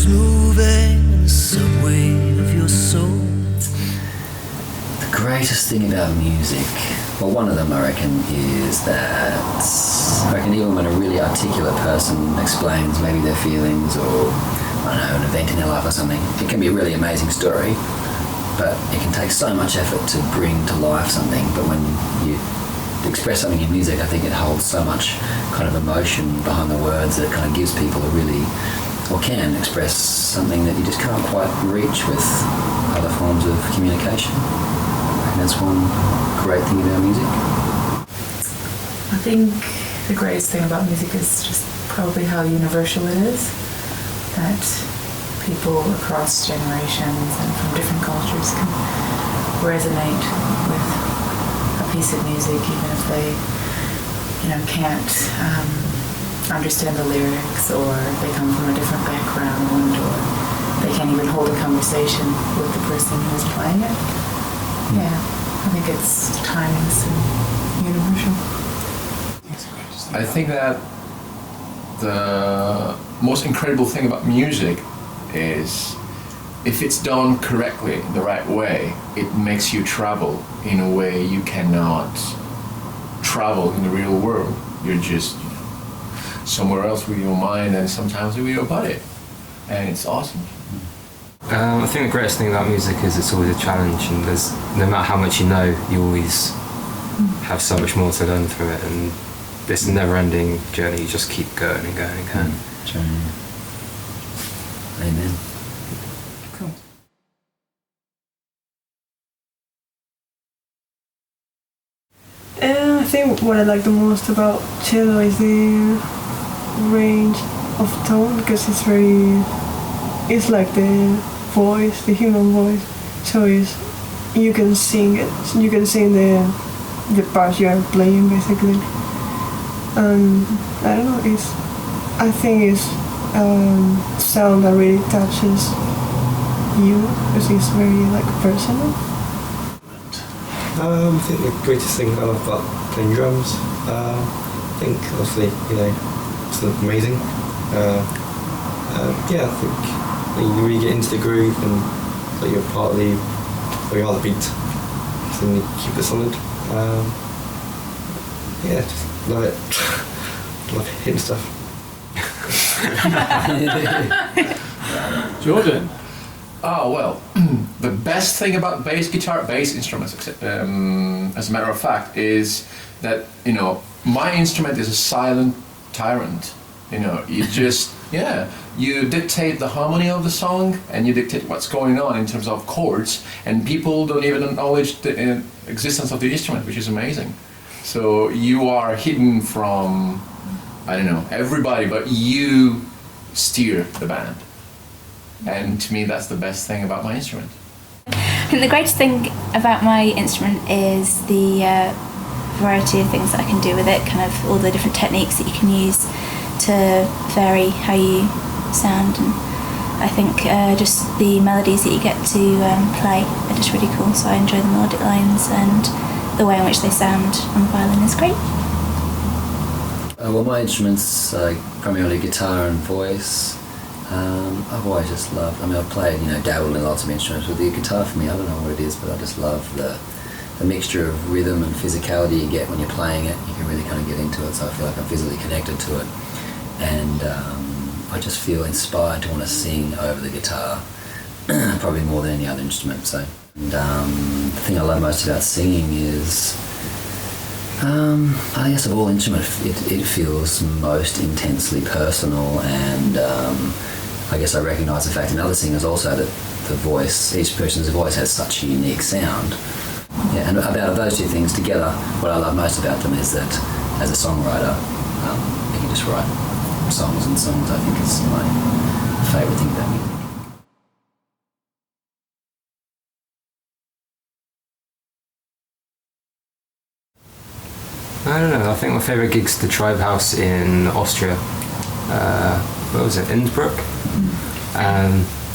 wheels moving in the subway of your soul. The greatest thing about music, well, one of them I reckon is that I reckon even when a really articulate person explains maybe their feelings or, I don't know, an event in their life or something, it can be a really amazing story, but it can take so much effort to bring to life something. But when you express something in music, I think it holds so much kind of emotion behind the words that it kind of gives people a really, or can express something that you just can't quite reach with other forms of communication. And that's one great thing about music. I think the greatest thing about music is just probably how universal it is. That people across generations and from different cultures can resonate with a piece of music, even if they, can't understand the lyrics, or they come from a different background, or they can't even hold a conversation with the person who's playing it. Yeah, I think it's timeless and universal. I think that the most incredible thing about music is if it's done correctly, the right way, it makes you travel in a way you cannot travel in the real world. You're just somewhere else with your mind and sometimes with your body, and it's awesome. I think the greatest thing about music is it's always a challenge, and there's, no matter how much you know, you always have so much more to learn through it, and this never-ending journey, you just keep going and going and going. Amen. Cool. I think what I like the most about cello is the range of tone, because it's like the voice, the human voice. So you can sing it. So you can sing the parts you are playing, basically. And I don't know. I think it's sound that really touches you, because it's very personal. I think the greatest thing I love about playing drums, I think obviously, it's amazing. I think you really get into the groove and that you're part of you are the beat, so then you keep it solid. Just love it. Love hitting stuff. Jordan? Oh, well, the best thing about bass instruments, as a matter of fact, is that, my instrument is a silent tyrant. You just, you dictate the harmony of the song, and you dictate what's going on in terms of chords, and people don't even acknowledge the existence of the instrument, which is amazing. So you are hidden from, everybody, but you steer the band. And to me, that's the best thing about my instrument. I think the greatest thing about my instrument is the variety of things that I can do with it, kind of all the different techniques that you can use to vary how you sound. And I think just the melodies that you get to play are just really cool, so I enjoy the melodic lines, and the way in which they sound on the violin is great. Well, my instruments are primarily guitar and voice. I've always just loved, I've played, dabbled in lots of instruments, but the guitar for me, I don't know what it is, but I just love the mixture of rhythm and physicality you get when you're playing it. You can really kind of get into it, so I feel like I'm physically connected to it. And I just feel inspired to want to sing over the guitar, probably more than any other instrument. So, and the thing I love most about singing is, I guess of all instruments, it feels most intensely personal, and I guess I recognise the fact in other singers also that the voice, each person's voice has such a unique sound. Yeah, and about those two things together, what I love most about them is that as a songwriter, you can just write songs and songs. I think is my favourite thing about music. I don't know, I think my favourite gig's the Tribe House in Austria. What was it, Innsbruck?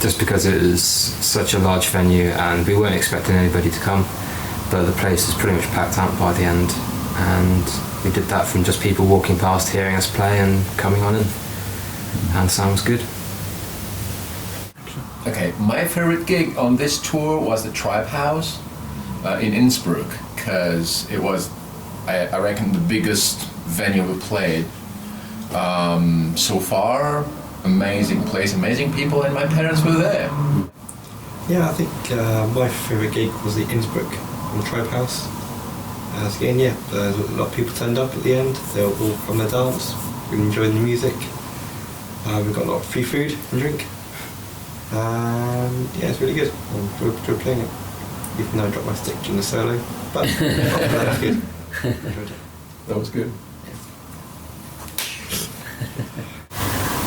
Just because it was such a large venue and we weren't expecting anybody to come, but the place was pretty much packed out by the end, and we did that from just people walking past, hearing us play and coming on in, and the sound was good. Okay, my favorite gig on this tour was the Tribe House in Innsbruck, because it was, I reckon, the biggest venue we played so far. Amazing place, amazing people, and my parents were there. Yeah, I think my favourite gig was the Innsbruck in the Tribe House. Again, yeah, a lot of people turned up at the end. They were all from the dance, we enjoyed the music. We got a lot of free food and drink. Yeah, it's really good. I enjoyed playing it, even though I dropped my stick during the solo. But that's good. Enjoyed it. That was good.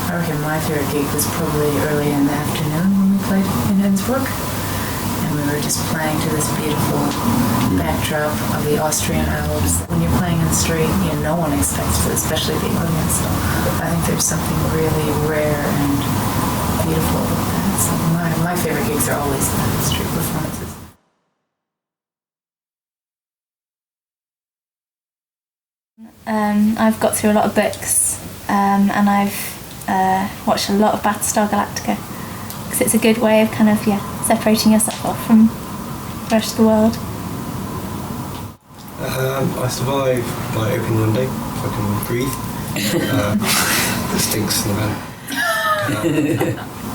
I reckon my favourite gig was probably early in the afternoon when we played in Innsbruck. And we were just playing to this beautiful backdrop of the Austrian Alps. When you're playing in the street, no one expects it, especially the audience. So I think there's something really rare and beautiful about that. So my favourite gigs are always the street performances. I've got through a lot of books, and I've watched a lot of Battlestar Galactica, because it's a good way of kind of separating yourself off from the rest of the world. I survive by opening one day if I can breathe. It stinks in the van.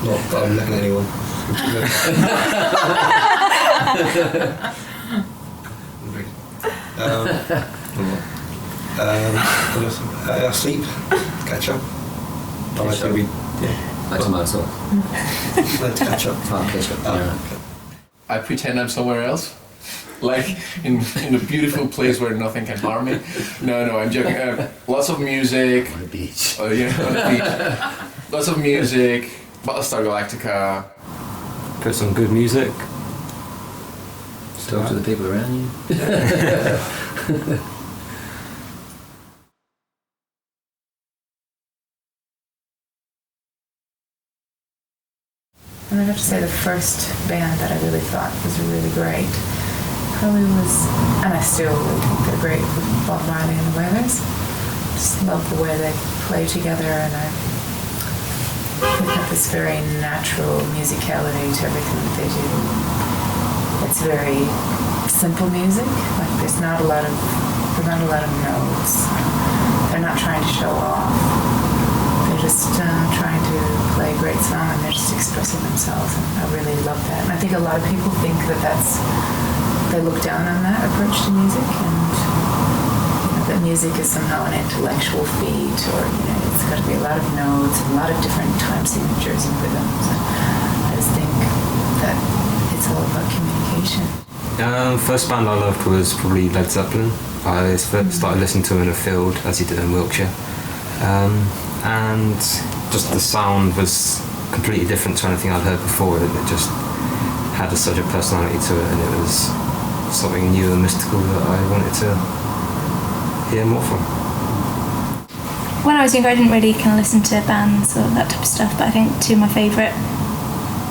Not that I'm looking at anyone. Sleep, catch up. I like to be, Like tomato. like to catch up. Can't catch up. Yeah. I pretend I'm somewhere else, like in a beautiful place where nothing can harm me. No, I'm joking. Lots of music. On the beach. On the beach. Lots of music. Battlestar Galactica. Put some good music. Talk to the people around you. And I'd have to say the first band that I really thought was really great probably was, and I still really think they're great, with Bob Marley and the Wailers. Just love the way they play together, and they've got this very natural musicality to everything that they do. It's very simple music. Like there's not a lot of notes. They're not trying to show off. They're just trying to play a great song, and they're just expressing themselves, and I really love that. And I think a lot of people think they look down on that approach to music, and that music is somehow an intellectual feat, or it's got to be a lot of notes and a lot of different time signatures and rhythms. And I just think that it's all about communication. First band I loved was probably Led Zeppelin. I first started listening to him in a field, as he did in Wiltshire. And just the sound was completely different to anything I'd heard before. It just had such a personality to it, and it was something new and mystical that I wanted to hear more from. When I was younger, I didn't really kind of listen to bands or that type of stuff, but I think two of my favourite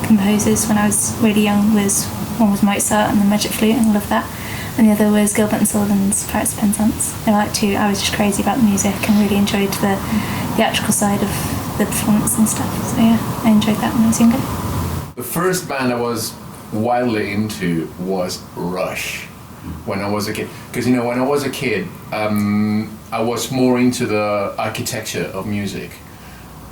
composers when I was really young one was Mozart and the Magic Flute, and I loved that, and the other was Gilbert and Sullivan's Pirates of Penzance. They were like two. I was just crazy about the music and really enjoyed the theatrical side of the performance and stuff. So yeah, I enjoyed that when I was younger. The first band I was wildly into was Rush when I was a kid. Because when I was a kid, I was more into the architecture of music.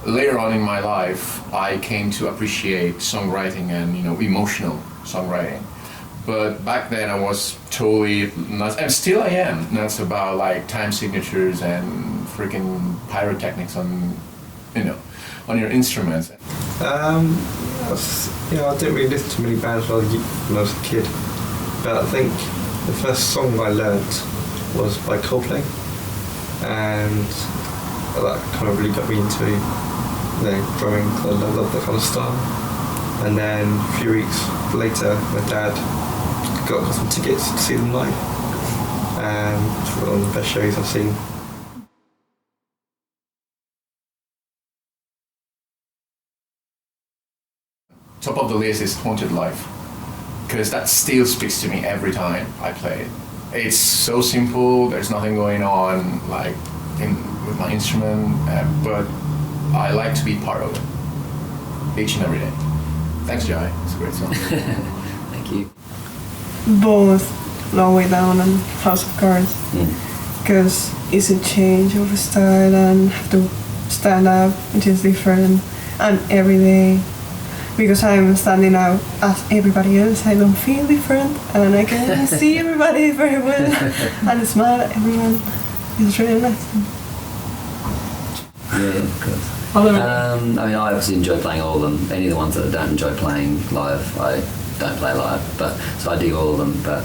Later on in my life, I came to appreciate songwriting and emotional songwriting. But back then I was totally nuts, and still I am nuts about like time signatures and freaking pyrotechnics on your instruments. I didn't really listen to many bands when I was a kid, but I think the first song I learnt was by Coldplay, and that kind of really got me into drumming. I love that kind of style. And then a few weeks later, my dad got some tickets to see them live, and it's one of the best shows I've seen. Top of the list is Haunted Life, because that still speaks to me every time I play it. It's so simple, there's nothing going on with my instrument, but I like to be part of it each and every day. Thanks, Jai. It's a great song. Thank you. Both Long Way Down and House of Cards, Mm. because it's a change of style and have to stand out, which is different, and every day. Because I'm standing out as everybody else, I don't feel different, and I can see everybody very well, and smile at everyone. It's really nice. Yeah, of course. Oliver. I mean, I obviously enjoy playing all of them. Any of the ones that I don't enjoy playing live, I don't play live. But so I dig all of them. But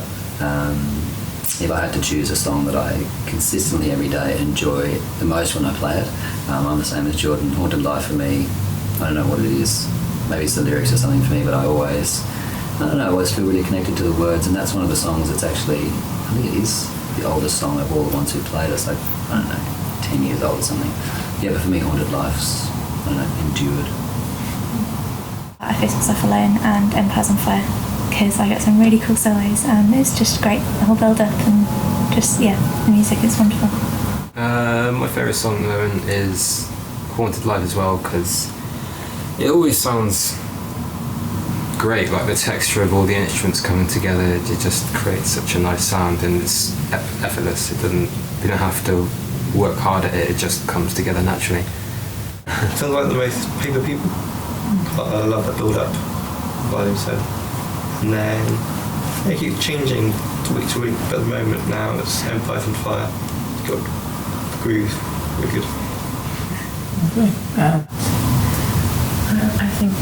if I had to choose a song that I consistently every day enjoy the most when I play it, I'm the same as Jordan. Haunted Life for me, I don't know what it is. Maybe it's the lyrics or something for me, but I always feel really connected to the words, and that's one of the songs that's actually, I think it is the oldest song of all the ones who played. It's like, I don't know, 10 years old or something. Yeah, but for me, Haunted Life's, I don't know, endured. I Face Myself Alone and Empires on Fire, because I get some really cool solos, and it's just great, the whole build up, and just, yeah, the music is wonderful. My favourite song at the moment is Haunted Life as well, because it always sounds great, like the texture of all the instruments coming together, it just creates such a nice sound, and it's effortless. You don't have to work hard at it, it just comes together naturally. Sounds like the most Paper People. I love that build up, volume set. And then it keeps changing to week, but at the moment now it's Empires on Fire. It's got the groove, really good. Okay. I think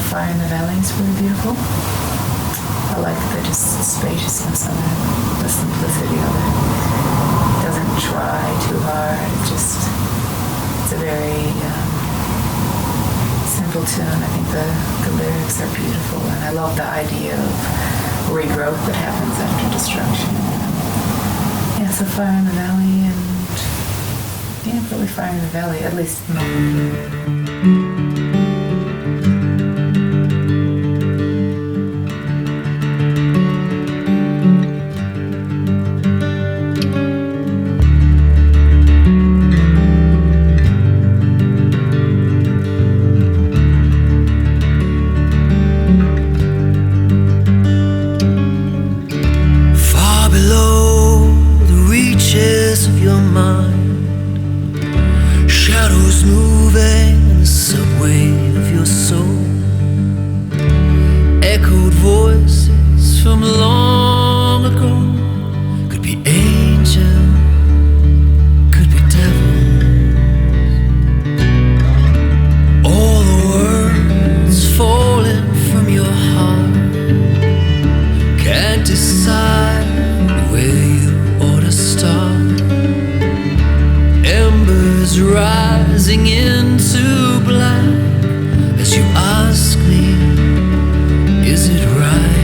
Fire in the Valley is really beautiful. I like the just spaciousness of it, the simplicity of it. It doesn't try too hard. It's a very simple tune. I think the lyrics are beautiful, and I love the idea of regrowth that happens after destruction. Yeah, so Fire in the Valley, and yeah, probably Fire in the Valley, at least. Far below the reaches of your mind, shadows moving in the subway of your soul, echoed voices from long ago, could be angel, could be devil. All the words falling from your heart, can't decide where you ought to start. Embers rising into black as you ask me, is it right?